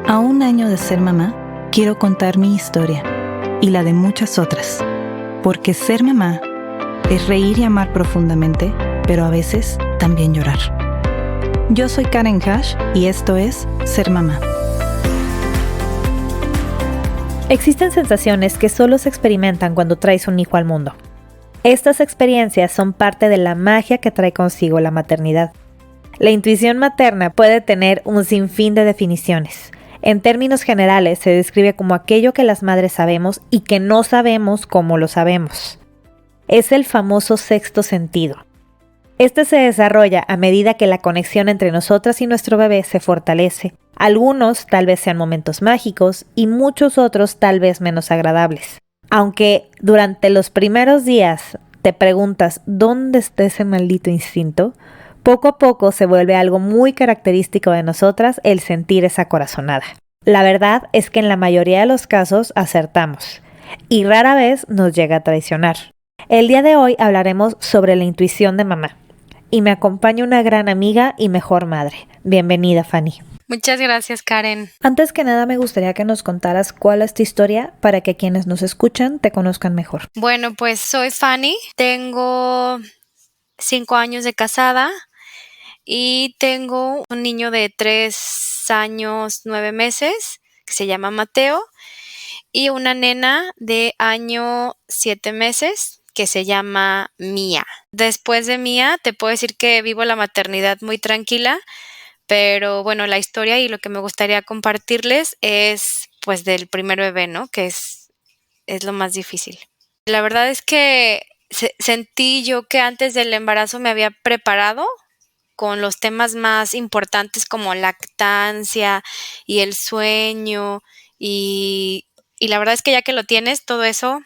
A un año de ser mamá, quiero contar mi historia y la de muchas otras, porque ser mamá es reír y amar profundamente, pero a veces también llorar. Yo soy Karen Hash y esto es Ser Mamá. Existen sensaciones que solo se experimentan cuando traes un hijo al mundo. Estas experiencias son parte de la magia que trae consigo la maternidad. La intuición materna puede tener un sinfín de definiciones. En términos generales, se describe como aquello que las madres sabemos y que no sabemos cómo lo sabemos. Es el famoso sexto sentido. Este se desarrolla a medida que la conexión entre nosotras y nuestro bebé se fortalece. Algunos tal vez sean momentos mágicos y muchos otros tal vez menos agradables. Aunque durante los primeros días te preguntas ¿dónde está ese maldito instinto? Poco a poco se vuelve algo muy característico de nosotras el sentir esa corazonada. La verdad es que en la mayoría de los casos acertamos y rara vez nos llega a traicionar. El día de hoy hablaremos sobre la intuición de mamá y me acompaña una gran amiga y mejor madre. Bienvenida, Fanny. Muchas gracias, Karen. Antes que nada me gustaría que nos contaras cuál es tu historia para que quienes nos escuchan te conozcan mejor. Bueno, pues soy Fanny, tengo 5 años de casada y tengo un niño de 3 años, 9 meses, que se llama Mateo, y una nena de año 7 meses, que se llama Mía. Después de Mía, te puedo decir que vivo la maternidad muy tranquila, pero bueno, la historia y lo que me gustaría compartirles es pues del primer bebé, ¿no? Que es lo más difícil. La verdad es que sentí yo que antes del embarazo me había preparado con los temas más importantes como lactancia y el sueño y la verdad es que ya que lo tienes, todo eso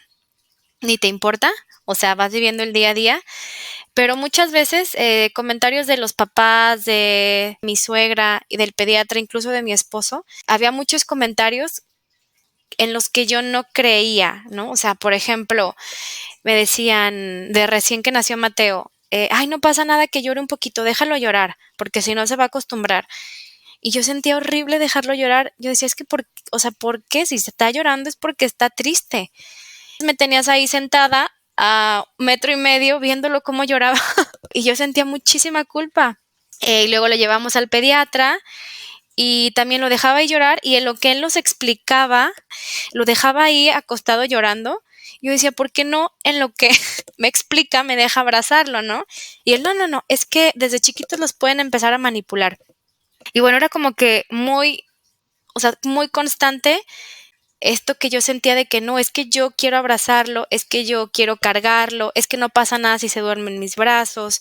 ni te importa, o sea, vas viviendo el día a día, pero muchas veces comentarios de los papás, de mi suegra y del pediatra, incluso de mi esposo, había muchos comentarios en los que yo no creía, ¿no? O sea, por ejemplo, me decían de recién que nació Mateo, ay, no pasa nada que llore un poquito, déjalo llorar, porque si no se va a acostumbrar. Y yo sentía horrible dejarlo llorar. Yo decía, es que, ¿por qué? Si se está llorando es porque está triste. Me tenías ahí sentada a 1.5 metros viéndolo cómo lloraba y yo sentía muchísima culpa. Y luego lo llevamos al pediatra y también lo dejaba ahí llorar y en lo que él nos explicaba, lo dejaba ahí acostado llorando. Yo decía, ¿por qué no en lo que me explica me deja abrazarlo, no? Y él, no, es que desde chiquitos los pueden empezar a manipular. Y bueno, era como que muy constante esto que yo sentía de que no, es que yo quiero abrazarlo, es que yo quiero cargarlo, es que no pasa nada si se duerme en mis brazos,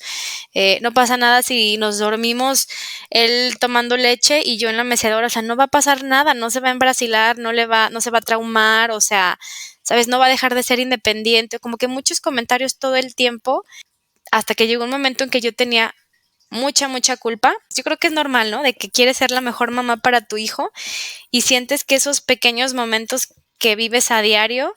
no pasa nada si nos dormimos él tomando leche y yo en la mecedora, o sea, no va a pasar nada, no se va a embrasilar, no se va a traumar, o sea, ¿sabes? No va a dejar de ser independiente, como que muchos comentarios todo el tiempo, hasta que llegó un momento en que yo tenía mucha culpa. Yo creo que es normal, ¿no? De que quieres ser la mejor mamá para tu hijo y sientes que esos pequeños momentos que vives a diario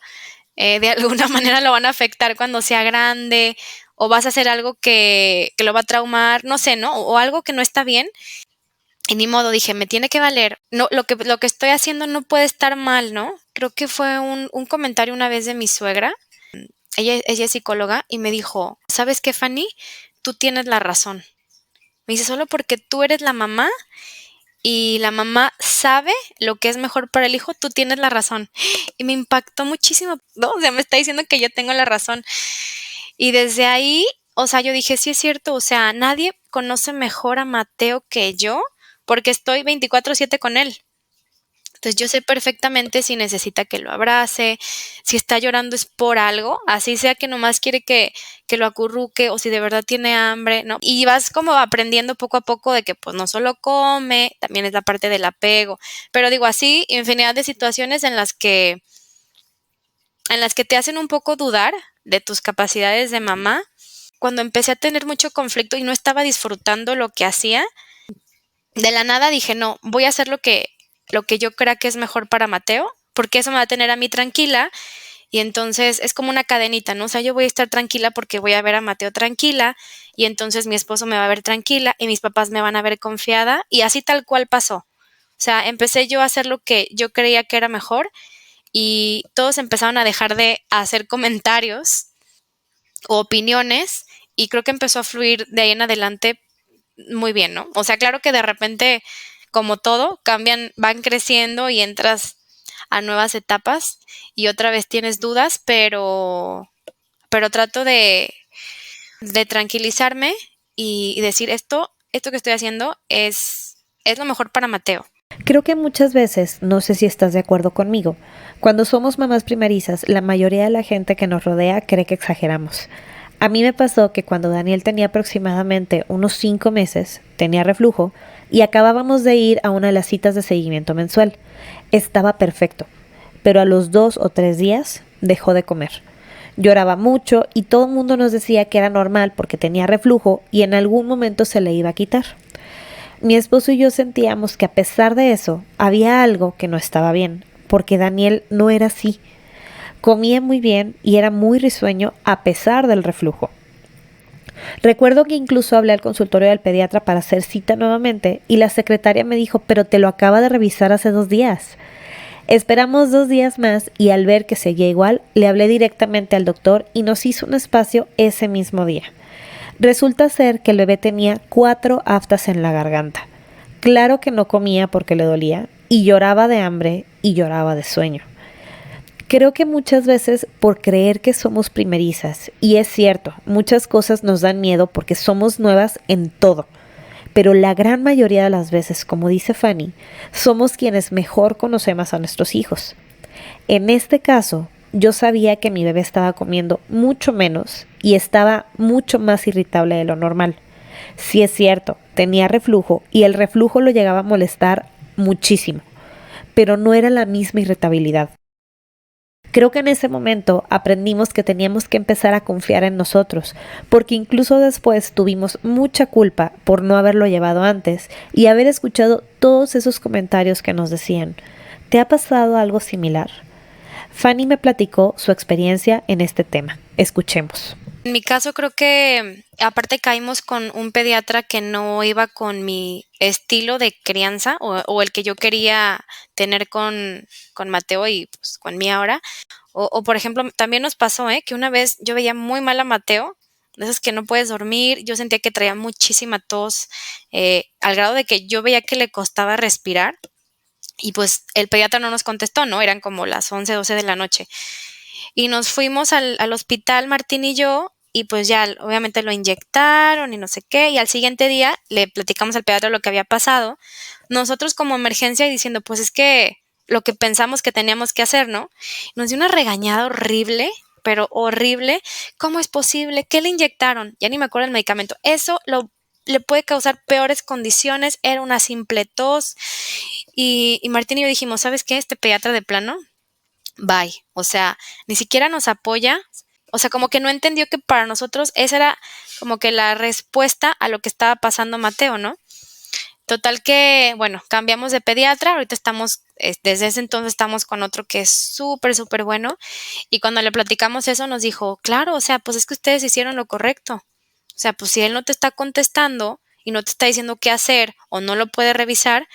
de alguna manera lo van a afectar cuando sea grande o vas a hacer algo que lo va a traumar, no sé, ¿no? O algo que no está bien. Y ni modo, dije, me tiene que valer. No, lo que estoy haciendo no puede estar mal, ¿no? Creo que fue un comentario una vez de mi suegra. Ella es psicóloga y me dijo, ¿sabes qué, Fanny? Tú tienes la razón. Me dice, solo porque tú eres la mamá y la mamá sabe lo que es mejor para el hijo, tú tienes la razón. Y me impactó muchísimo, ¿no? O sea, me está diciendo que yo tengo la razón. Y desde ahí, o sea, yo dije, sí es cierto, o sea, nadie conoce mejor a Mateo que yo porque estoy 24/7 con él. Entonces yo sé perfectamente si necesita que lo abrace, si está llorando es por algo, así sea que nomás quiere que lo acurruque o si de verdad tiene hambre, ¿no? Y vas como aprendiendo poco a poco de que pues no solo come, también es la parte del apego, pero digo así, infinidad de situaciones en las que te hacen un poco dudar de tus capacidades de mamá. Cuando empecé a tener mucho conflicto y no estaba disfrutando lo que hacía, de la nada dije, no, voy a hacer lo que yo crea que es mejor para Mateo, porque eso me va a tener a mí tranquila y entonces es como una cadenita, ¿no? O sea, yo voy a estar tranquila porque voy a ver a Mateo tranquila y entonces mi esposo me va a ver tranquila y mis papás me van a ver confiada y así tal cual pasó. O sea, empecé yo a hacer lo que yo creía que era mejor y todos empezaron a dejar de hacer comentarios o opiniones y creo que empezó a fluir de ahí en adelante muy bien, ¿no? O sea, claro que de repente, como todo, cambian, van creciendo y entras a nuevas etapas y otra vez tienes dudas, pero trato de tranquilizarme y decir esto que estoy haciendo es lo mejor para Mateo. Creo que muchas veces, no sé si estás de acuerdo conmigo, cuando somos mamás primerizas, la mayoría de la gente que nos rodea cree que exageramos. A mí me pasó que cuando Daniel tenía aproximadamente unos 5 meses, tenía reflujo y acabábamos de ir a una de las citas de seguimiento mensual. Estaba perfecto, pero a los 2 o 3 días dejó de comer. Lloraba mucho y todo el mundo nos decía que era normal porque tenía reflujo y en algún momento se le iba a quitar. Mi esposo y yo sentíamos que a pesar de eso, había algo que no estaba bien, porque Daniel no era así. Comía muy bien y era muy risueño a pesar del reflujo. Recuerdo que incluso hablé al consultorio del pediatra para hacer cita nuevamente y la secretaria me dijo, pero te lo acaba de revisar hace 2 días. Esperamos 2 días más y al ver que seguía igual, le hablé directamente al doctor y nos hizo un espacio ese mismo día. Resulta ser que el bebé tenía 4 aftas en la garganta. Claro que no comía porque le dolía y lloraba de hambre y lloraba de sueño. Creo que muchas veces por creer que somos primerizas, y es cierto, muchas cosas nos dan miedo porque somos nuevas en todo, pero la gran mayoría de las veces, como dice Fanny, somos quienes mejor conocemos a nuestros hijos. En este caso, yo sabía que mi bebé estaba comiendo mucho menos y estaba mucho más irritable de lo normal. Sí es cierto, tenía reflujo y el reflujo lo llegaba a molestar muchísimo, pero no era la misma irritabilidad. Creo que en ese momento aprendimos que teníamos que empezar a confiar en nosotros, porque incluso después tuvimos mucha culpa por no haberlo llevado antes y haber escuchado todos esos comentarios que nos decían. ¿Te ha pasado algo similar? Fanny me platicó su experiencia en este tema. Escuchemos. En mi caso creo que aparte caímos con un pediatra que no iba con mi estilo de crianza o el que yo quería tener con Mateo y pues con mí ahora. O por ejemplo, también nos pasó que una vez yo veía muy mal a Mateo, de esas que no puedes dormir, yo sentía que traía muchísima tos, al grado de que yo veía que le costaba respirar y pues el pediatra no nos contestó, ¿no? Eran como las 11, 12 de la noche. Y nos fuimos al hospital, Martín y yo, y pues ya obviamente lo inyectaron y no sé qué, y al siguiente día le platicamos al pediatra lo que había pasado. Nosotros como emergencia y diciendo, pues es que lo que pensamos que teníamos que hacer, ¿no? Nos dio una regañada horrible, pero horrible. ¿Cómo es posible? ¿Qué le inyectaron? Ya ni me acuerdo el medicamento. Eso le puede causar peores condiciones, era una simple tos. Y Martín y yo dijimos, ¿sabes qué? Este pediatra de plano, bye. O sea, ni siquiera nos apoya. O sea, como que no entendió que para nosotros esa era como que la respuesta a lo que estaba pasando Mateo, ¿no? Total que, bueno, cambiamos de pediatra, ahorita estamos, desde ese entonces estamos con otro que es súper, súper bueno, y cuando le platicamos eso nos dijo, claro, o sea, pues es que ustedes hicieron lo correcto. O sea, pues si él no te está contestando y no te está diciendo qué hacer o no lo puede revisar,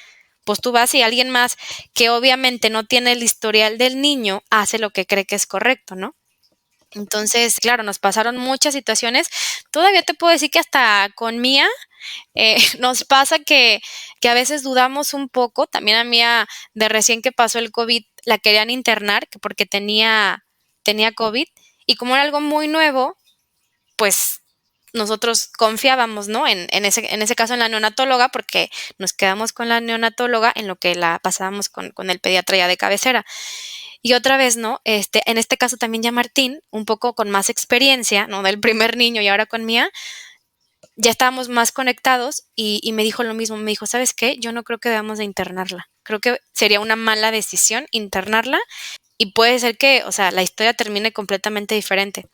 pues tú vas y alguien más que obviamente no tiene el historial del niño hace lo que cree que es correcto, ¿no? Entonces, claro, nos pasaron muchas situaciones. Todavía te puedo decir que hasta con Mía nos pasa que a veces dudamos un poco. También a Mía, de recién que pasó el COVID, la querían internar porque tenía COVID. Y como era algo muy nuevo, pues nosotros confiábamos, ¿no? En ese caso en la neonatóloga, porque nos quedamos con la neonatóloga en lo que la pasábamos con el pediatra ya de cabecera. Y otra vez, ¿no? En este caso también ya Martín, un poco con más experiencia, ¿no? Del primer niño y ahora con Mía, ya estábamos más conectados y me dijo lo mismo, me dijo, ¿sabes qué? Yo no creo que debamos de internarla. Creo que sería una mala decisión internarla y puede ser que, o sea, la historia termine completamente diferente.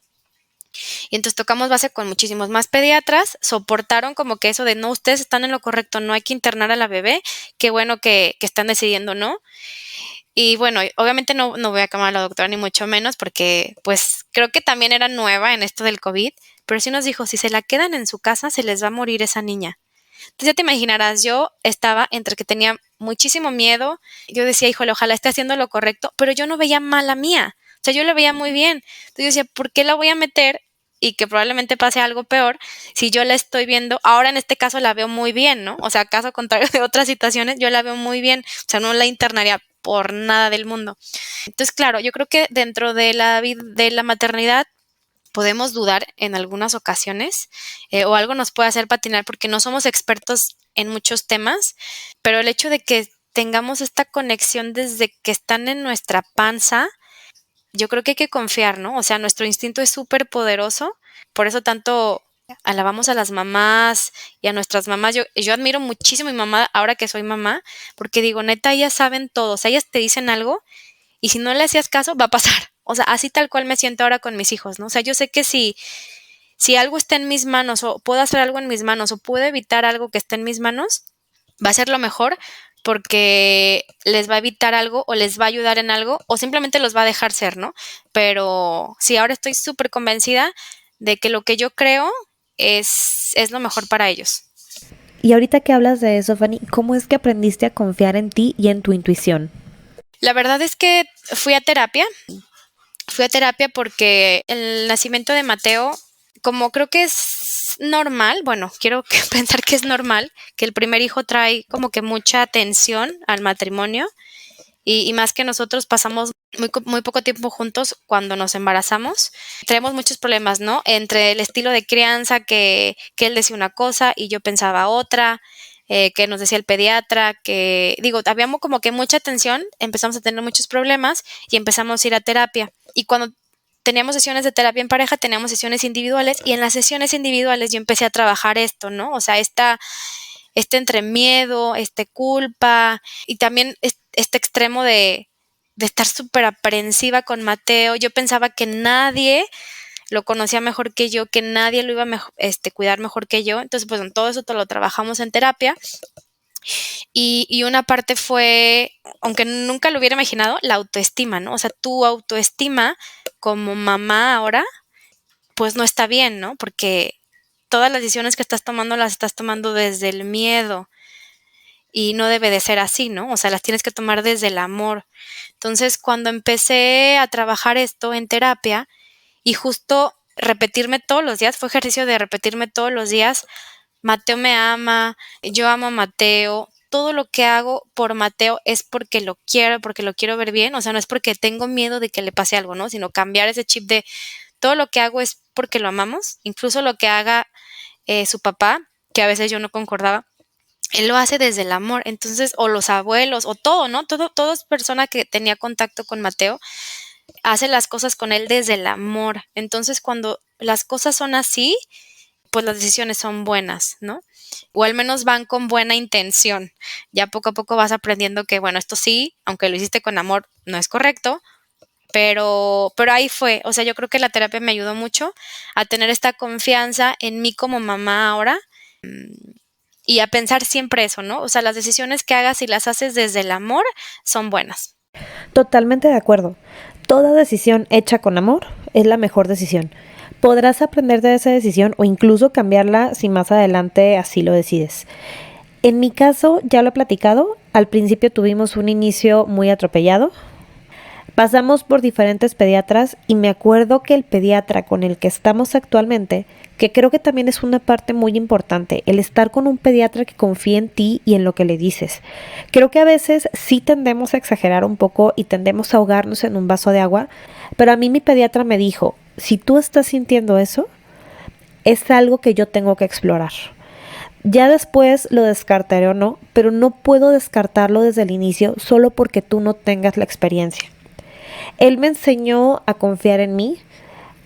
Y entonces tocamos base con muchísimos más pediatras, soportaron como que eso de no, ustedes están en lo correcto, no hay que internar a la bebé, qué bueno que están decidiendo no. Y bueno, obviamente no voy a quemar a la doctora ni mucho menos porque pues creo que también era nueva en esto del COVID, pero sí nos dijo, si se la quedan en su casa se les va a morir esa niña. Entonces ya te imaginarás, yo estaba entre que tenía muchísimo miedo. Yo decía, híjole, ojalá esté haciendo lo correcto, pero yo no veía mal a Mía. O sea, yo la veía muy bien. Entonces yo decía, ¿por qué la voy a meter y que probablemente pase algo peor si yo la estoy viendo? Ahora en este caso la veo muy bien, ¿no? O sea, caso contrario de otras situaciones, yo la veo muy bien. O sea, no la internaría por nada del mundo. Entonces, claro, yo creo que dentro de la maternidad podemos dudar en algunas ocasiones, o algo nos puede hacer patinar porque no somos expertos en muchos temas, pero el hecho de que tengamos esta conexión desde que están en nuestra panza, yo creo que hay que confiar, ¿no? O sea, nuestro instinto es súper poderoso, por eso tanto alabamos a las mamás y a nuestras mamás. Yo admiro muchísimo a mi mamá ahora que soy mamá, porque digo, neta, ellas saben todo, o sea, ellas te dicen algo y si no le hacías caso, va a pasar. O sea, así tal cual me siento ahora con mis hijos, ¿no? O sea, yo sé que si algo está en mis manos o puedo hacer algo en mis manos o puedo evitar algo que esté en mis manos, va a ser lo mejor porque les va a evitar algo o les va a ayudar en algo o simplemente los va a dejar ser, ¿no? Pero sí, ahora estoy súper convencida de que lo que yo creo es lo mejor para ellos. Y ahorita que hablas de eso, Fanny, ¿cómo es que aprendiste a confiar en ti y en tu intuición? La verdad es que fui a terapia porque el nacimiento de Mateo, como creo que es normal, bueno, quiero pensar que es normal, que el primer hijo trae como que mucha atención al matrimonio y más que nosotros pasamos muy poco tiempo juntos cuando nos embarazamos. Tenemos muchos problemas, ¿no? Entre el estilo de crianza, que él decía una cosa y yo pensaba otra, que nos decía el pediatra, que digo, habíamos como que mucha tensión, empezamos a tener muchos problemas y empezamos a ir a terapia. Y cuando teníamos sesiones de terapia en pareja, teníamos sesiones individuales y en las sesiones individuales yo empecé a trabajar esto, ¿no? O sea, entre miedo, culpa y también este extremo de estar súper aprensiva con Mateo. Yo pensaba que nadie lo conocía mejor que yo, que nadie lo iba a cuidar mejor que yo. Entonces, pues todo eso lo trabajamos en terapia. Y una parte fue, aunque nunca lo hubiera imaginado, la autoestima, ¿no? O sea, tu autoestima como mamá ahora, pues no está bien, ¿no? Porque todas las decisiones que estás tomando las estás tomando desde el miedo y no debe de ser así, ¿no? O sea, las tienes que tomar desde el amor. Entonces, cuando empecé a trabajar esto en terapia y justo repetirme todos los días, fue ejercicio de repetirme todos los días, Mateo me ama, yo amo a Mateo, todo lo que hago por Mateo es porque lo quiero ver bien, o sea, no es porque tengo miedo de que le pase algo, ¿no? Sino cambiar ese chip de todo lo que hago es porque lo amamos, incluso lo que haga su papá, que a veces yo no concordaba, él lo hace desde el amor. Entonces, o los abuelos, o todo, ¿no? Toda persona que tenía contacto con Mateo hace las cosas con él desde el amor. Entonces, cuando las cosas son así, pues las decisiones son buenas, ¿no? O al menos van con buena intención. Ya poco a poco vas aprendiendo que, bueno, esto sí, aunque lo hiciste con amor, no es correcto, pero ahí fue. O sea, yo creo que la terapia me ayudó mucho a tener esta confianza en mí como mamá ahora, y a pensar siempre eso, ¿no? O sea, las decisiones que hagas y las haces desde el amor son buenas. Totalmente de acuerdo. Toda decisión hecha con amor es la mejor decisión. Podrás aprender de esa decisión o incluso cambiarla si más adelante así lo decides. En mi caso, ya lo he platicado, al principio tuvimos un inicio muy atropellado. Pasamos por diferentes pediatras y me acuerdo que el pediatra con el que estamos actualmente, que creo que también es una parte muy importante, el estar con un pediatra que confíe en ti y en lo que le dices. Creo que a veces sí tendemos a exagerar un poco y tendemos a ahogarnos en un vaso de agua, pero a mí mi pediatra me dijo, si tú estás sintiendo eso, es algo que yo tengo que explorar. Ya después lo descartaré o no, pero no puedo descartarlo desde el inicio solo porque tú no tengas la experiencia. Él me enseñó a confiar en mí.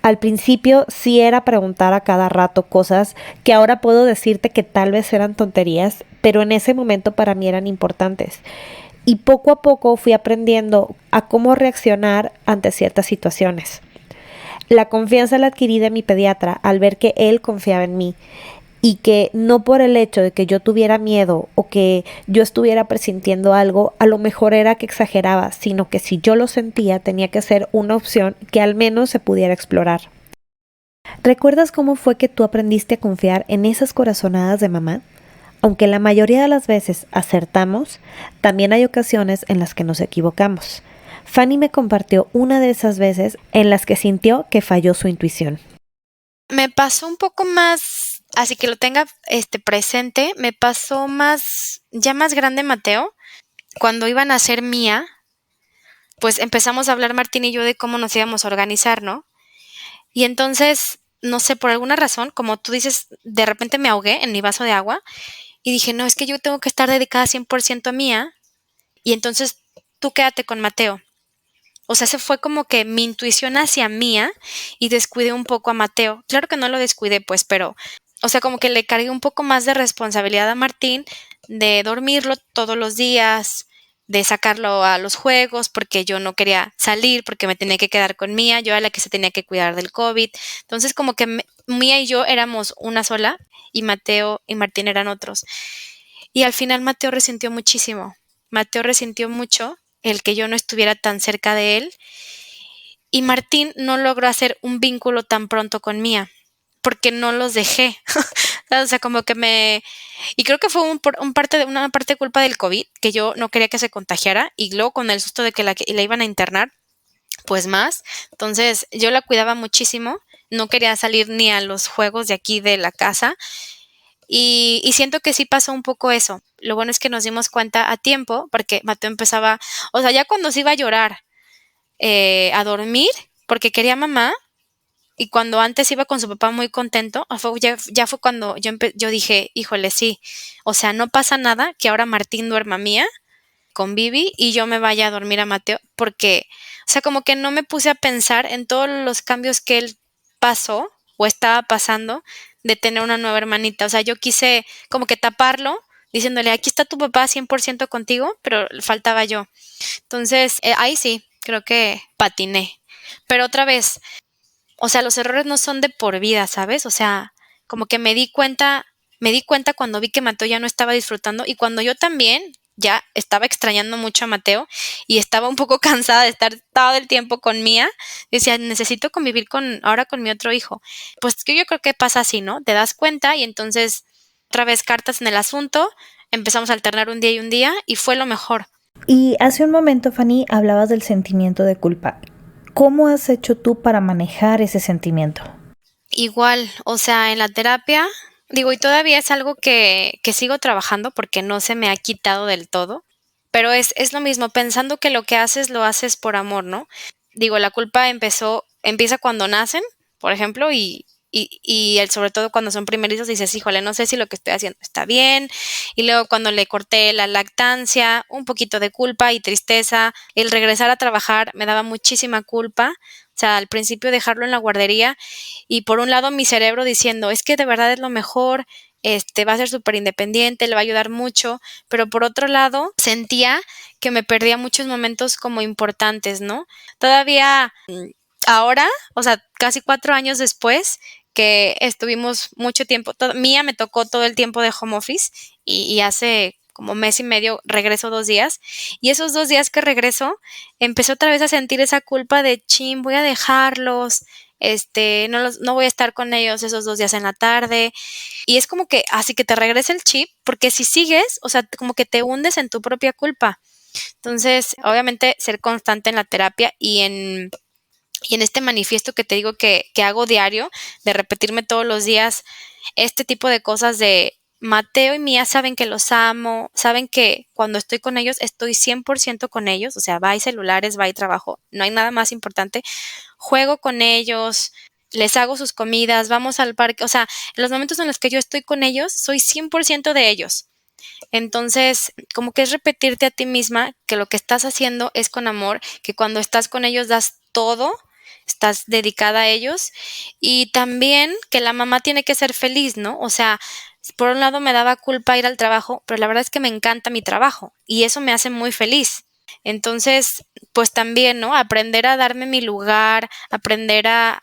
Al principio sí era preguntar a cada rato cosas que ahora puedo decirte que tal vez eran tonterías, pero en ese momento para mí eran importantes. Y poco a poco fui aprendiendo a cómo reaccionar ante ciertas situaciones. La confianza la adquirí de mi pediatra al ver que él confiaba en mí y que no por el hecho de que yo tuviera miedo o que yo estuviera presintiendo algo, a lo mejor era que exageraba, sino que si yo lo sentía tenía que ser una opción que al menos se pudiera explorar. ¿Recuerdas cómo fue que tú aprendiste a confiar en esas corazonadas de mamá? Aunque la mayoría de las veces acertamos, también hay ocasiones en las que nos equivocamos. Fanny me compartió una de esas veces en las que sintió que falló su intuición. Me pasó un poco más, así que lo tenga presente, me pasó ya más grande Mateo, cuando iban a ser Mía, pues empezamos a hablar Martín y yo de cómo nos íbamos a organizar, ¿no? Y entonces, no sé, por alguna razón, como tú dices, de repente me ahogué en mi vaso de agua y dije, no, es que yo tengo que estar dedicada 100% a Mía y entonces tú quédate con Mateo. O sea, se fue como que mi intuición hacia Mía y descuidé un poco a Mateo. Claro que no lo descuidé, pues, pero, o sea, como que le cargué un poco más de responsabilidad a Martín de dormirlo todos los días, de sacarlo a los juegos, porque yo no quería salir, porque me tenía que quedar con Mía, yo era la que se tenía que cuidar del COVID. Entonces, como que Mía y yo éramos una sola y Mateo y Martín eran otros. Y al final Mateo resintió muchísimo. Mateo resintió mucho el que yo no estuviera tan cerca de él y Martín no logró hacer un vínculo tan pronto con Mía porque no los dejé. O sea, como que y creo que fue una parte de culpa del COVID, que yo no quería que se contagiara y luego con el susto de que la iban a internar, pues más. Entonces yo la cuidaba muchísimo, no quería salir ni a los juegos de aquí de la casa. Y siento que sí pasó un poco eso. Lo bueno es que nos dimos cuenta a tiempo, porque Mateo empezaba, o sea, ya cuando se iba a llorar, a dormir, porque quería mamá, y cuando antes iba con su papá muy contento, ya fue cuando yo dije, híjole, sí, o sea, no pasa nada que ahora Martín duerma Mía con Vivi y yo me vaya a dormir a Mateo, porque, o sea, como que no me puse a pensar en todos los cambios que él pasó o estaba pasando de tener una nueva hermanita. O sea, yo quise como que taparlo diciéndole, aquí está tu papá 100% contigo, pero faltaba yo. Entonces, ahí sí, creo que patiné. Pero otra vez, o sea, los errores no son de por vida, ¿sabes? O sea, como que me di cuenta cuando vi que Mateo ya no estaba disfrutando y cuando yo también ya estaba extrañando mucho a Mateo y estaba un poco cansada de estar todo el tiempo con Mía, decía, necesito convivir ahora con mi otro hijo. Pues que yo creo que pasa así, ¿no? Te das cuenta y entonces otra vez cartas en el asunto, empezamos a alternar un día y fue lo mejor. Y hace un momento, Fanny, hablabas del sentimiento de culpa. ¿Cómo has hecho tú para manejar ese sentimiento? Igual, o sea, en la terapia, digo, y todavía es algo que sigo trabajando porque no se me ha quitado del todo, pero es lo mismo, pensando que lo que haces lo haces por amor, ¿no? Digo, la culpa empieza cuando nacen, por ejemplo, y sobre todo cuando son primerizos dices, híjole, no sé si lo que estoy haciendo está bien, y luego cuando le corté la lactancia, un poquito de culpa y tristeza, el regresar a trabajar me daba muchísima culpa, o sea, al principio dejarlo en la guardería y por un lado mi cerebro diciendo, es que de verdad es lo mejor, va a ser súper independiente, le va a ayudar mucho, pero por otro lado sentía que me perdía muchos momentos como importantes, ¿no? Todavía ahora, o sea, casi 4 años después, que estuvimos mucho tiempo, Mía me tocó todo el tiempo de home office y hace como mes y medio regreso 2 días y esos 2 días que regreso empecé otra vez a sentir esa culpa de chin, voy a dejarlos, no voy a estar con ellos esos 2 días en la tarde y es como que así que te regresa el chip porque si sigues, o sea, como que te hundes en tu propia culpa. Entonces, obviamente ser constante en la terapia y en este manifiesto que te digo que hago diario, de repetirme todos los días este tipo de cosas de Mateo y Mía saben que los amo, saben que cuando estoy con ellos estoy 100% con ellos, o sea, va y celulares, va y trabajo, no hay nada más importante, juego con ellos, les hago sus comidas, vamos al parque, o sea, en los momentos en los que yo estoy con ellos, soy 100% de ellos. Entonces, como que es repetirte a ti misma que lo que estás haciendo es con amor, que cuando estás con ellos das todo, estás dedicada a ellos y también que la mamá tiene que ser feliz, ¿no? O sea, por un lado me daba culpa ir al trabajo, pero la verdad es que me encanta mi trabajo y eso me hace muy feliz. Entonces, pues también, ¿no? Aprender a darme mi lugar, aprender a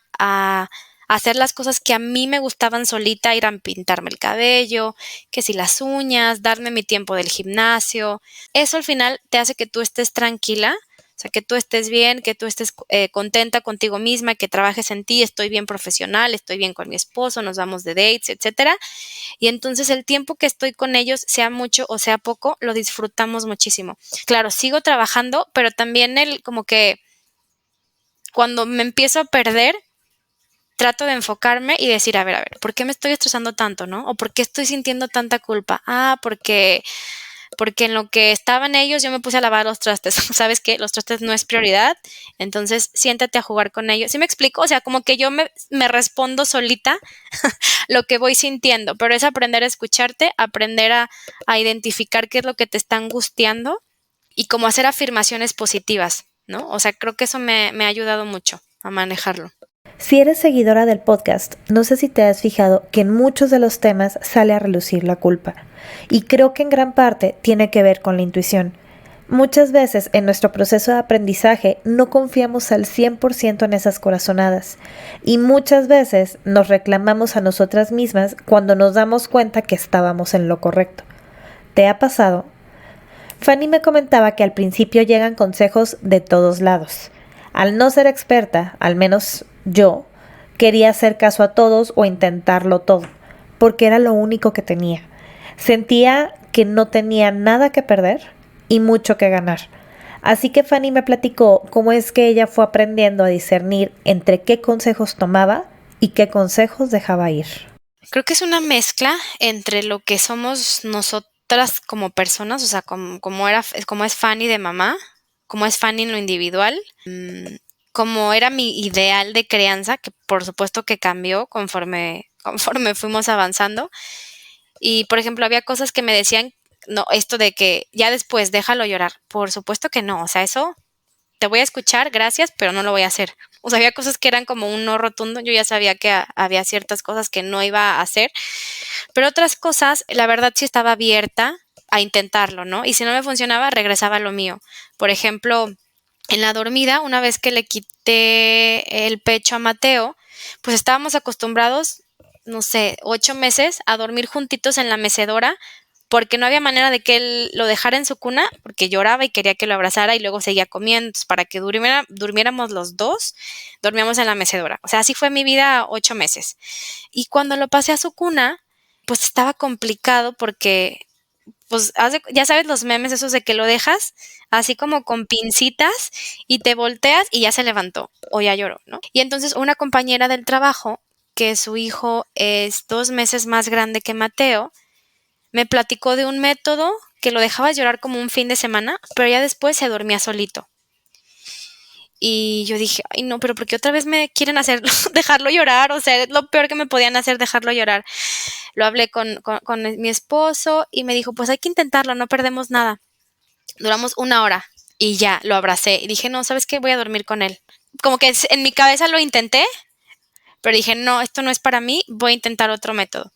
hacer las cosas que a mí me gustaban solita, ir a pintarme el cabello, que si las uñas, darme mi tiempo del gimnasio. Eso al final te hace que tú estés tranquila, sea, que tú estés bien, que tú estés contenta contigo misma, que trabajes en ti, estoy bien profesional, estoy bien con mi esposo, nos vamos de dates, etcétera. Y entonces el tiempo que estoy con ellos, sea mucho o sea poco, lo disfrutamos muchísimo. Claro, sigo trabajando, pero también como que cuando me empiezo a perder, trato de enfocarme y decir, a ver, ¿por qué me estoy estresando tanto, no? ¿O por qué estoy sintiendo tanta culpa? Porque en lo que estaban ellos yo me puse a lavar los trastes. ¿Sabes qué? Los trastes no es prioridad, entonces siéntate a jugar con ellos. ¿Sí me explico? O sea, como que yo me respondo solita lo que voy sintiendo, pero es aprender a escucharte, aprender a identificar qué es lo que te está angustiando y como hacer afirmaciones positivas, ¿no? O sea, creo que eso me ha ayudado mucho a manejarlo. Si eres seguidora del podcast, no sé si te has fijado que en muchos de los temas sale a relucir la culpa. Y creo que en gran parte tiene que ver con la intuición. Muchas veces en nuestro proceso de aprendizaje no confiamos al 100% en esas corazonadas. Y muchas veces nos reclamamos a nosotras mismas cuando nos damos cuenta que estábamos en lo correcto. ¿Te ha pasado? Fanny me comentaba que al principio llegan consejos de todos lados. Al no ser experta, al menos yo, quería hacer caso a todos o intentarlo todo, porque era lo único que tenía. Sentía que no tenía nada que perder y mucho que ganar. Así que Fanny me platicó cómo es que ella fue aprendiendo a discernir entre qué consejos tomaba y qué consejos dejaba ir. Creo que es una mezcla entre lo que somos nosotras como personas, o sea, como es Fanny de mamá, como es Fanny en lo individual, como era mi ideal de crianza, que por supuesto que cambió conforme fuimos avanzando. Y, por ejemplo, había cosas que me decían, no, esto de que ya después déjalo llorar. Por supuesto que no, o sea, eso te voy a escuchar, gracias, pero no lo voy a hacer. O sea, había cosas que eran como un no rotundo, yo ya sabía que había ciertas cosas que no iba a hacer, pero otras cosas, la verdad sí estaba abierta a intentarlo, ¿no? Y si no me funcionaba, regresaba a lo mío. Por ejemplo, en la dormida, una vez que le quité el pecho a Mateo, pues estábamos acostumbrados, no sé, 8 meses a dormir juntitos en la mecedora, porque no había manera de que él lo dejara en su cuna, porque lloraba y quería que lo abrazara y luego seguía comiendo. Entonces, para que durmiéramos los dos, dormíamos en la mecedora. O sea, así fue mi vida 8 meses. Y cuando lo pasé a su cuna, pues estaba complicado porque pues ya sabes los memes esos de que lo dejas así como con pincitas y te volteas y ya se levantó o ya lloró, ¿no? Y entonces una compañera del trabajo, que su hijo es 2 meses más grande que Mateo, me platicó de un método que lo dejaba llorar como un fin de semana, pero ya después se dormía solito. Y yo dije, ay no, pero ¿por qué otra vez me quieren hacer dejarlo llorar? O sea, es lo peor que me podían hacer, dejarlo llorar. Lo hablé con mi esposo y me dijo, pues hay que intentarlo, no perdemos nada. Duramos 1 hora y ya lo abracé y dije, no, ¿sabes qué? Voy a dormir con él. Como que en mi cabeza lo intenté, pero dije, no, esto no es para mí, voy a intentar otro método.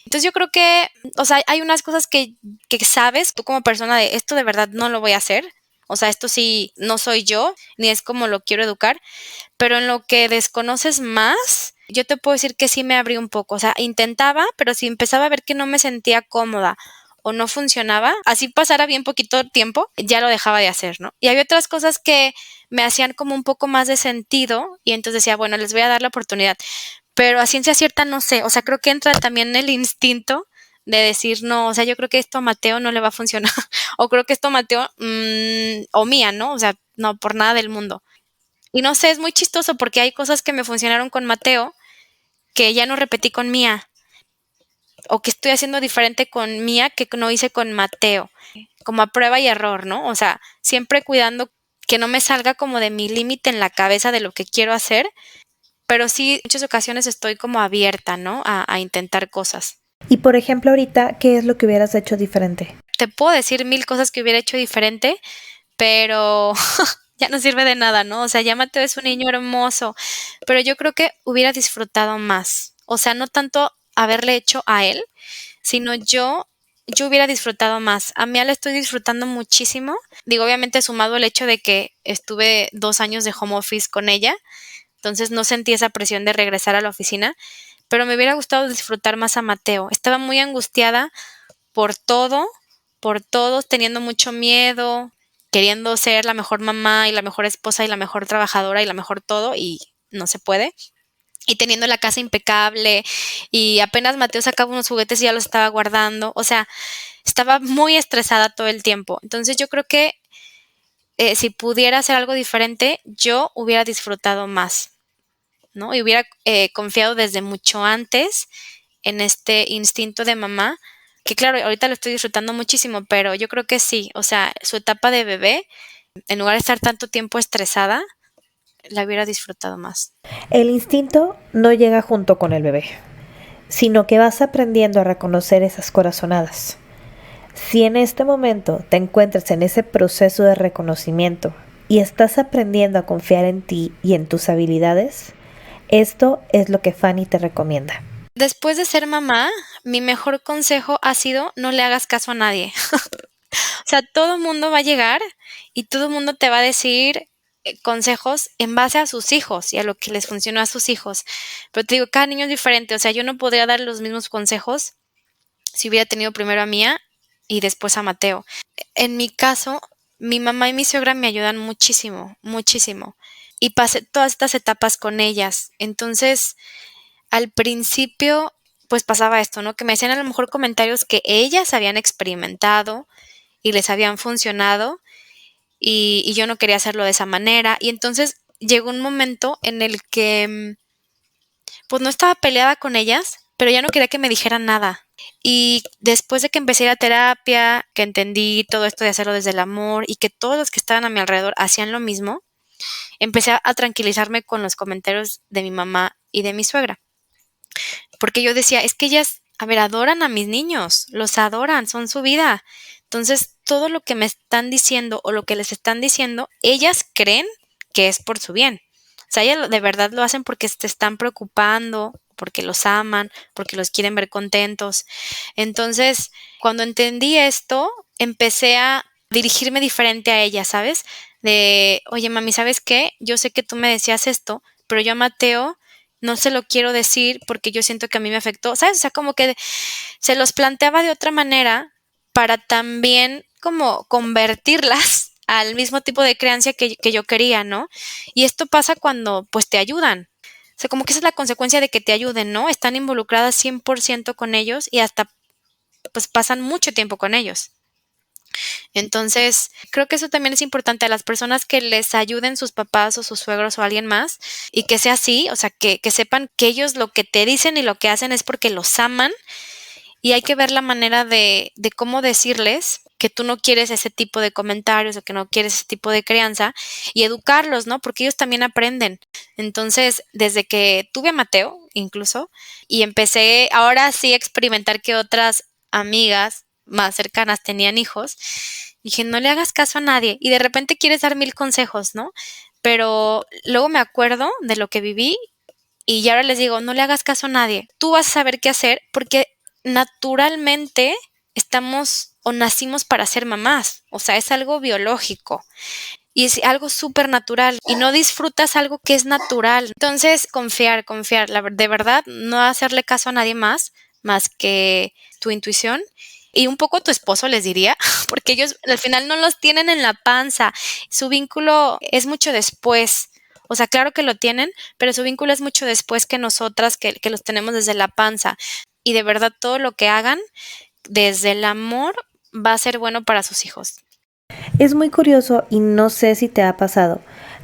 Entonces yo creo que, o sea, hay unas cosas que sabes tú como persona de esto de verdad no lo voy a hacer. O sea, esto sí no soy yo, ni es como lo quiero educar, pero en lo que desconoces más, yo te puedo decir que sí me abrí un poco. O sea, intentaba, pero si empezaba a ver que no me sentía cómoda o no funcionaba, así pasara bien poquito tiempo, ya lo dejaba de hacer, ¿no? Y había otras cosas que me hacían como un poco más de sentido y entonces decía, bueno, les voy a dar la oportunidad. Pero a ciencia cierta no sé, o sea, creo que entra también el instinto de decir, no, o sea, yo creo que esto a Mateo no le va a funcionar, o creo que esto a Mateo, o Mía, ¿no? O sea, no, por nada del mundo. Y no sé, es muy chistoso porque hay cosas que me funcionaron con Mateo que ya no repetí con Mía, o que estoy haciendo diferente con Mía que no hice con Mateo, como a prueba y error, ¿no? O sea, siempre cuidando que no me salga como de mi límite en la cabeza de lo que quiero hacer, pero sí, en muchas ocasiones estoy como abierta, ¿no? A intentar cosas. Y por ejemplo, ahorita, ¿qué es lo que hubieras hecho diferente? Te puedo decir 1000 cosas que hubiera hecho diferente, pero ya no sirve de nada, ¿no? O sea, ya Mateo es un niño hermoso, pero yo creo que hubiera disfrutado más. O sea, no tanto haberle hecho a él, sino yo hubiera disfrutado más. A mí la estoy disfrutando muchísimo. Digo, obviamente sumado el hecho de que estuve 2 años de home office con ella, entonces no sentí esa presión de regresar a la oficina, pero me hubiera gustado disfrutar más a Mateo. Estaba muy angustiada por todo, por todos, teniendo mucho miedo, queriendo ser la mejor mamá y la mejor esposa y la mejor trabajadora y la mejor todo y no se puede. Y teniendo la casa impecable y apenas Mateo sacaba unos juguetes y ya los estaba guardando. O sea, estaba muy estresada todo el tiempo. Entonces yo creo que si pudiera hacer algo diferente, yo hubiera disfrutado más, ¿no? Y hubiera confiado desde mucho antes en este instinto de mamá, que claro, ahorita lo estoy disfrutando muchísimo, pero yo creo que sí, o sea, su etapa de bebé, en lugar de estar tanto tiempo estresada, la hubiera disfrutado más. El instinto no llega junto con el bebé, sino que vas aprendiendo a reconocer esas corazonadas. Si en este momento te encuentras en ese proceso de reconocimiento y estás aprendiendo a confiar en ti y en tus habilidades, esto es lo que Fanny te recomienda. Después de ser mamá, mi mejor consejo ha sido no le hagas caso a nadie. O sea, todo el mundo va a llegar y todo el mundo te va a decir consejos en base a sus hijos y a lo que les funcionó a sus hijos. Pero te digo, cada niño es diferente. O sea, yo no podría dar los mismos consejos si hubiera tenido primero a Mía y después a Mateo. En mi caso, mi mamá y mi suegra me ayudan muchísimo, muchísimo. Y pasé todas estas etapas con ellas. Entonces, al principio, pues pasaba esto, ¿no? Que me hacían a lo mejor comentarios que ellas habían experimentado y les habían funcionado y yo no quería hacerlo de esa manera. Y entonces llegó un momento en el que pues no estaba peleada con ellas, pero ya no quería que me dijeran nada. Y después de que empecé a ir a terapia, que entendí todo esto de hacerlo desde el amor y que todos los que estaban a mi alrededor hacían lo mismo, empecé a tranquilizarme con los comentarios de mi mamá y de mi suegra. Porque yo decía, es que ellas, a ver, adoran a mis niños, los adoran, son su vida. Entonces, todo lo que me están diciendo o lo que les están diciendo, ellas creen que es por su bien. O sea, ellas de verdad lo hacen porque se están preocupando, porque los aman, porque los quieren ver contentos. Entonces, cuando entendí esto, empecé a dirigirme diferente a ellas, ¿sabes? De, oye, mami, ¿sabes qué? Yo sé que tú me decías esto, pero yo a Mateo no se lo quiero decir porque yo siento que a mí me afectó, ¿sabes? O sea, como que se los planteaba de otra manera para también como convertirlas al mismo tipo de crianza que yo quería, ¿no? Y esto pasa cuando pues te ayudan. O sea, como que esa es la consecuencia de que te ayuden, ¿no? Están involucradas 100% con ellos y hasta pues pasan mucho tiempo con ellos. Entonces, creo que eso también es importante a las personas que les ayuden sus papás o sus suegros o alguien más y que sea así, o sea, que sepan que ellos lo que te dicen y lo que hacen es porque los aman y hay que ver la manera de cómo decirles que tú no quieres ese tipo de comentarios o que no quieres ese tipo de crianza y educarlos, ¿no? Porque ellos también aprenden. Entonces, desde que tuve a Mateo, incluso, y empecé ahora sí a experimentar que otras amigas más cercanas tenían hijos, dije, no le hagas caso a nadie y de repente quieres dar 1000 consejos, ¿no? Pero luego me acuerdo de lo que viví y ahora les digo, no le hagas caso a nadie, tú vas a saber qué hacer porque naturalmente estamos o nacimos para ser mamás, o sea, es algo biológico y es algo súper natural y no disfrutas algo que es natural. Entonces, confiar, de verdad, no hacerle caso a nadie más que tu intuición. Y un poco tu esposo les diría, porque ellos al final no los tienen en la panza. Su vínculo es mucho después. O sea, claro que lo tienen, pero su vínculo es mucho después que nosotras, que los tenemos desde la panza. Y de verdad todo lo que hagan desde el amor va a ser bueno para sus hijos. Es muy curioso y no sé si te ha pasado,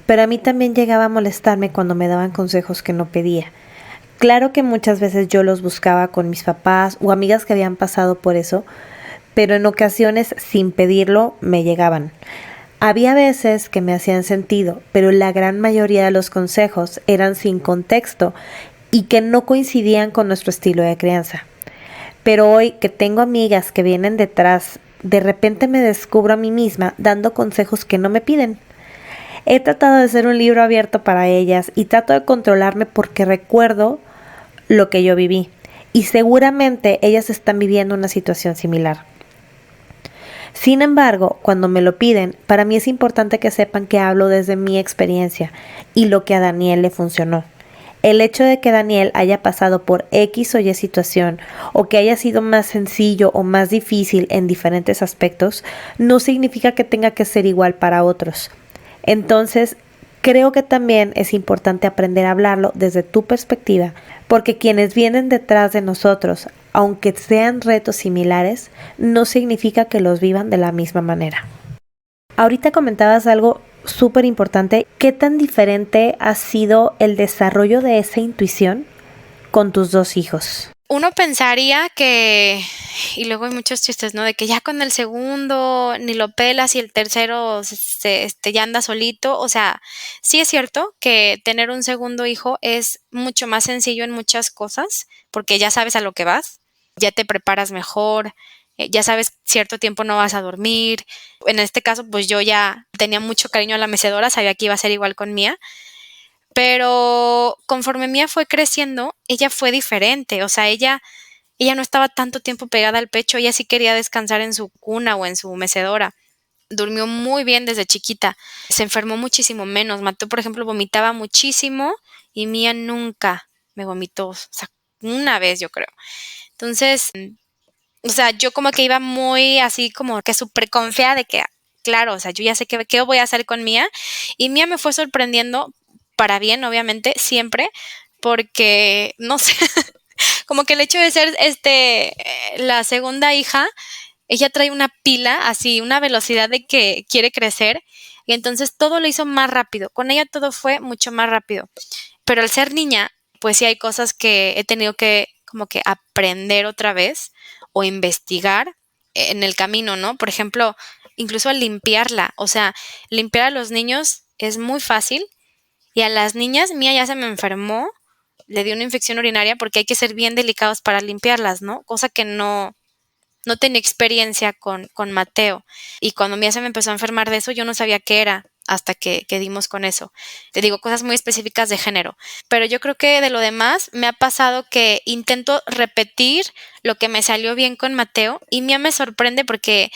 pero a mí también llegaba a molestarme cuando me daban consejos que no pedía. Claro que muchas veces yo los buscaba con mis papás o amigas que habían pasado por eso, pero en ocasiones sin pedirlo me llegaban. Había veces que me hacían sentido, pero la gran mayoría de los consejos eran sin contexto y que no coincidían con nuestro estilo de crianza. Pero hoy que tengo amigas que vienen detrás, de repente me descubro a mí misma dando consejos que no me piden. He tratado de ser un libro abierto para ellas y trato de controlarme porque recuerdo lo que yo viví y seguramente ellas están viviendo una situación similar. Sin embargo, cuando me lo piden, para mí es importante que sepan que hablo desde mi experiencia y lo que a Daniel le funcionó. El hecho de que Daniel haya pasado por X o Y situación o que haya sido más sencillo o más difícil en diferentes aspectos no significa que tenga que ser igual para otros. Entonces, creo que también es importante aprender a hablarlo desde tu perspectiva, porque quienes vienen detrás de nosotros, aunque sean retos similares, no significa que los vivan de la misma manera. Ahorita comentabas algo súper importante. ¿Qué tan diferente ha sido el desarrollo de esa intuición con tus dos hijos? Uno pensaría que, y luego hay muchos chistes, ¿no? De que ya con el segundo ni lo pelas y el tercero ya anda solito. O sea, sí es cierto que tener un segundo hijo es mucho más sencillo en muchas cosas, porque ya sabes a lo que vas, ya te preparas mejor, ya sabes cierto tiempo no vas a dormir. En este caso, pues yo ya tenía mucho cariño a la mecedora, sabía que iba a ser igual con Mía. Pero conforme Mía fue creciendo, ella fue diferente. O sea, ella no estaba tanto tiempo pegada al pecho, ella sí quería descansar en su cuna o en su mecedora. Durmió muy bien desde chiquita, se enfermó muchísimo menos. Mateo, por ejemplo, vomitaba muchísimo y Mía nunca me vomitó, o sea, una vez yo creo. Entonces, o sea, yo como que iba muy así como que súper confiada de que, claro, o sea, yo ya sé qué voy a hacer con Mía. Y Mía me fue sorprendiendo para bien, obviamente, siempre, porque, no sé, como que el hecho de ser la segunda hija, ella trae una pila, así, una velocidad de que quiere crecer, y entonces todo lo hizo más rápido. Con ella todo fue mucho más rápido. Pero al ser niña, pues sí hay cosas que he tenido que como que aprender otra vez o investigar en el camino, ¿no? Por ejemplo, incluso al limpiarla. O sea, limpiar a los niños es muy fácil y a las niñas, Mía ya se me enfermó, le dio una infección urinaria porque hay que ser bien delicados para limpiarlas, ¿no? Cosa que no tenía experiencia con Mateo. Y cuando Mía se me empezó a enfermar de eso, yo no sabía qué era hasta que dimos con eso. Te digo, cosas muy específicas de género. Pero yo creo que de lo demás me ha pasado que intento repetir lo que me salió bien con Mateo y Mía me sorprende porque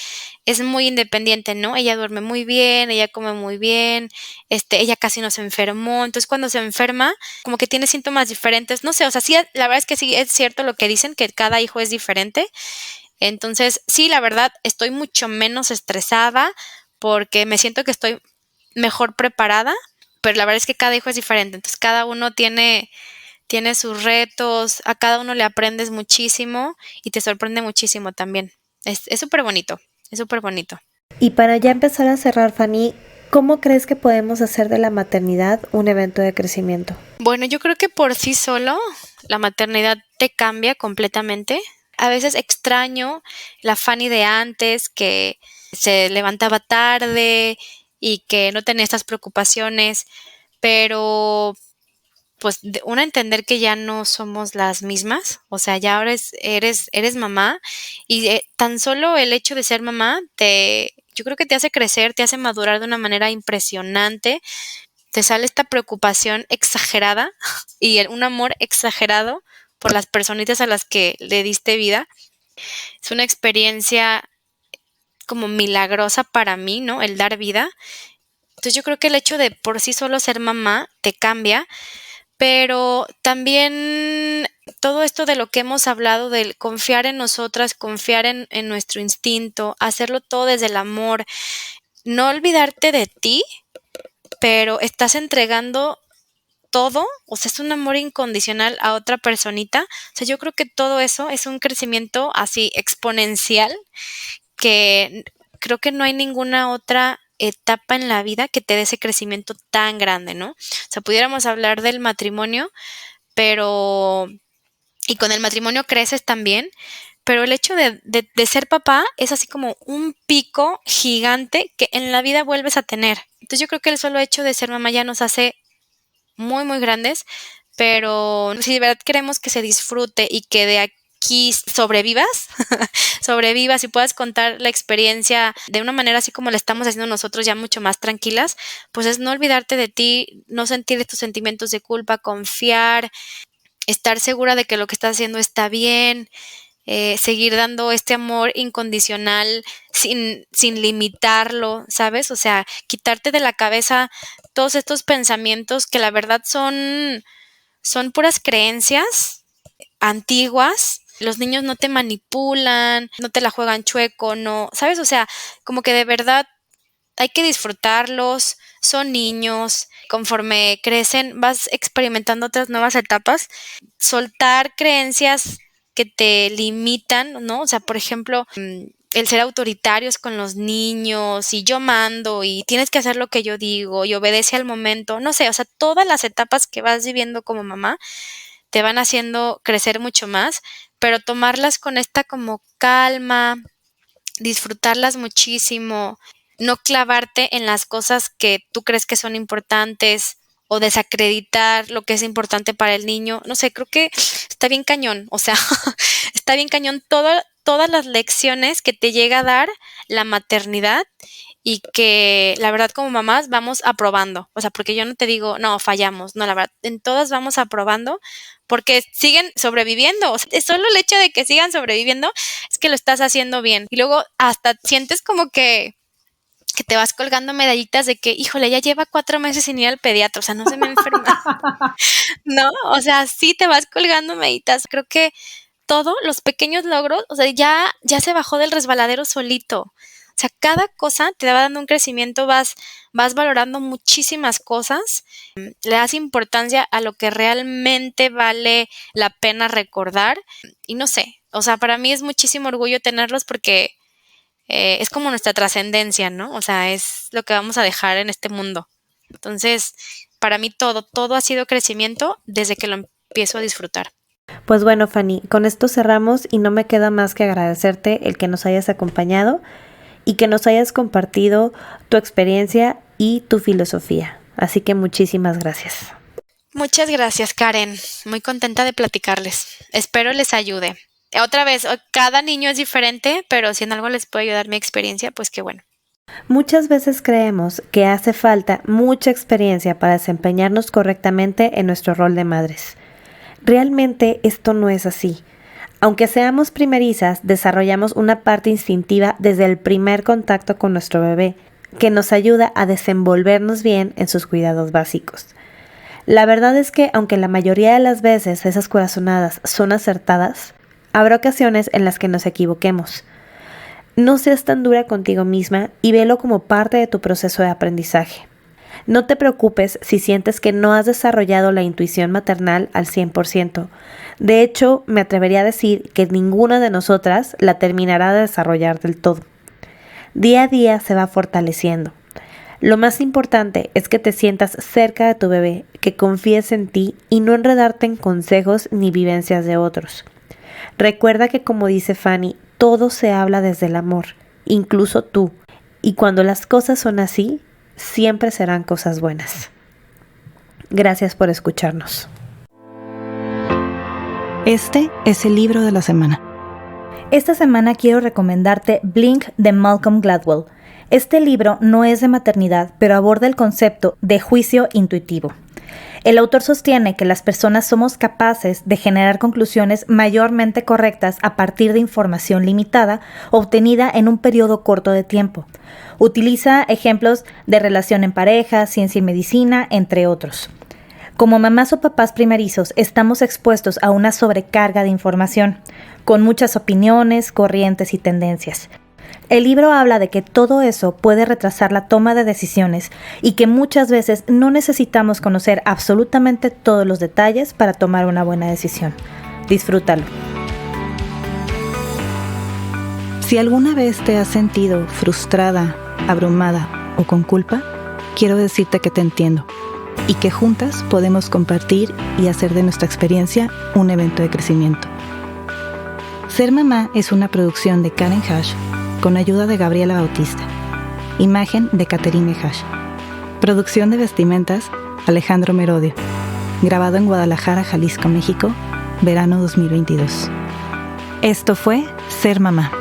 es muy independiente, ¿no? Ella duerme muy bien, ella come muy bien, ella casi no se enfermó. Entonces, cuando se enferma, como que tiene síntomas diferentes. No sé, o sea, sí, la verdad es que sí es cierto lo que dicen, que cada hijo es diferente. Entonces, sí, la verdad, estoy mucho menos estresada porque me siento que estoy mejor preparada, pero la verdad es que cada hijo es diferente, entonces cada uno tiene sus retos, a cada uno le aprendes muchísimo y te sorprende muchísimo también. Es súper bonito, es súper bonito. Y para ya empezar a cerrar, Fanny, ¿cómo crees que podemos hacer de la maternidad un evento de crecimiento? Bueno, yo creo que por sí solo la maternidad te cambia completamente. A veces extraño la Fanny de antes, que se levantaba tarde y que no tenía estas preocupaciones, pero pues uno entender que ya no somos las mismas, o sea, ya ahora eres mamá y tan solo el hecho de ser mamá yo creo que te hace crecer, te hace madurar de una manera impresionante, te sale esta preocupación exagerada y un amor exagerado por las personitas a las que le diste vida. Es una experiencia como milagrosa para mí, ¿no? El dar vida. Entonces yo creo que el hecho de por sí solo ser mamá te cambia, pero también todo esto de lo que hemos hablado, del confiar en nosotras, confiar en nuestro instinto, hacerlo todo desde el amor, no olvidarte de ti, pero estás entregando todo, o sea, es un amor incondicional a otra personita. O sea, yo creo que todo eso es un crecimiento así exponencial que creo que no hay ninguna otra etapa en la vida que te dé ese crecimiento tan grande, ¿no? O sea, pudiéramos hablar del matrimonio, pero y con el matrimonio creces también, pero el hecho de ser papá es así como un pico gigante que en la vida vuelves a tener. Entonces yo creo que el solo hecho de ser mamá ya nos hace muy, muy grandes, pero si de verdad queremos que se disfrute y que de aquí sobrevivas, sobrevivas y puedas contar la experiencia de una manera así como la estamos haciendo nosotros ya mucho más tranquilas, pues es no olvidarte de ti, no sentir estos sentimientos de culpa, confiar, estar segura de que lo que estás haciendo está bien, seguir dando este amor incondicional sin limitarlo, ¿sabes? O sea, quitarte de la cabeza todos estos pensamientos que la verdad son puras creencias antiguas. Los niños no te manipulan, no te la juegan chueco, no, ¿sabes? O sea, como que de verdad hay que disfrutarlos, son niños, conforme crecen vas experimentando otras nuevas etapas, soltar creencias que te limitan, ¿no? O sea, por ejemplo, el ser autoritarios con los niños y yo mando y tienes que hacer lo que yo digo y obedece al momento, no sé, o sea, todas las etapas que vas viviendo como mamá te van haciendo crecer mucho más, pero tomarlas con esta como calma, disfrutarlas muchísimo, no clavarte en las cosas que tú crees que son importantes o desacreditar lo que es importante para el niño. No sé, creo que está bien cañón, o sea, está bien cañón todas las lecciones que te llega a dar la maternidad y que la verdad como mamás vamos aprobando, o sea, porque yo no te digo, no, fallamos, no, la verdad, en todas vamos aprobando porque siguen sobreviviendo, o sea, es solo el hecho de que sigan sobreviviendo es que lo estás haciendo bien y luego hasta sientes como que te vas colgando medallitas de que, híjole, ya lleva 4 meses sin ir al pediatra, o sea, no se me enferma, ¿no? O sea, sí te vas colgando medallitas, creo que todos los pequeños logros, o sea, ya se bajó del resbaladero solito. O sea, cada cosa te va dando un crecimiento, vas valorando muchísimas cosas, le das importancia a lo que realmente vale la pena recordar y no sé, o sea, para mí es muchísimo orgullo tenerlos porque es como nuestra trascendencia, ¿no? O sea, es lo que vamos a dejar en este mundo. Entonces, para mí todo ha sido crecimiento desde que lo empiezo a disfrutar. Pues bueno, Fanny, con esto cerramos y no me queda más que agradecerte el que nos hayas acompañado y que nos hayas compartido tu experiencia y tu filosofía. Así que muchísimas gracias. Muchas gracias, Karen. Muy contenta de platicarles. Espero les ayude. Otra vez, cada niño es diferente, pero si en algo les puede ayudar mi experiencia, pues qué bueno. Muchas veces creemos que hace falta mucha experiencia para desempeñarnos correctamente en nuestro rol de madres. Realmente esto no es así. Aunque seamos primerizas, desarrollamos una parte instintiva desde el primer contacto con nuestro bebé, que nos ayuda a desenvolvernos bien en sus cuidados básicos. La verdad es que, aunque la mayoría de las veces esas corazonadas son acertadas, habrá ocasiones en las que nos equivoquemos. No seas tan dura contigo misma y velo como parte de tu proceso de aprendizaje. No te preocupes si sientes que no has desarrollado la intuición maternal al 100%. De hecho, me atrevería a decir que ninguna de nosotras la terminará de desarrollar del todo. Día a día se va fortaleciendo. Lo más importante es que te sientas cerca de tu bebé, que confíes en ti y no enredarte en consejos ni vivencias de otros. Recuerda que, como dice Fanny, todo se habla desde el amor, incluso tú. Y cuando las cosas son así, siempre serán cosas buenas. Gracias por escucharnos. Este es el libro de la semana. Esta semana quiero recomendarte Blink de Malcolm Gladwell. Este libro no es de maternidad, pero aborda el concepto de juicio intuitivo. El autor sostiene que las personas somos capaces de generar conclusiones mayormente correctas a partir de información limitada obtenida en un periodo corto de tiempo. Utiliza ejemplos de relación en pareja, ciencia y medicina, entre otros. Como mamás o papás primerizos, estamos expuestos a una sobrecarga de información, con muchas opiniones, corrientes y tendencias. El libro habla de que todo eso puede retrasar la toma de decisiones y que muchas veces no necesitamos conocer absolutamente todos los detalles para tomar una buena decisión. Disfrútalo. Si alguna vez te has sentido frustrada, abrumada o con culpa, quiero decirte que te entiendo y que juntas podemos compartir y hacer de nuestra experiencia un evento de crecimiento. Ser Mamá es una producción de Karen Hash con ayuda de Gabriela Bautista. Imagen de Caterine Hash. Producción de vestimentas Alejandro Merodio. Grabado en Guadalajara, Jalisco, México, verano 2022. Esto fue Ser Mamá.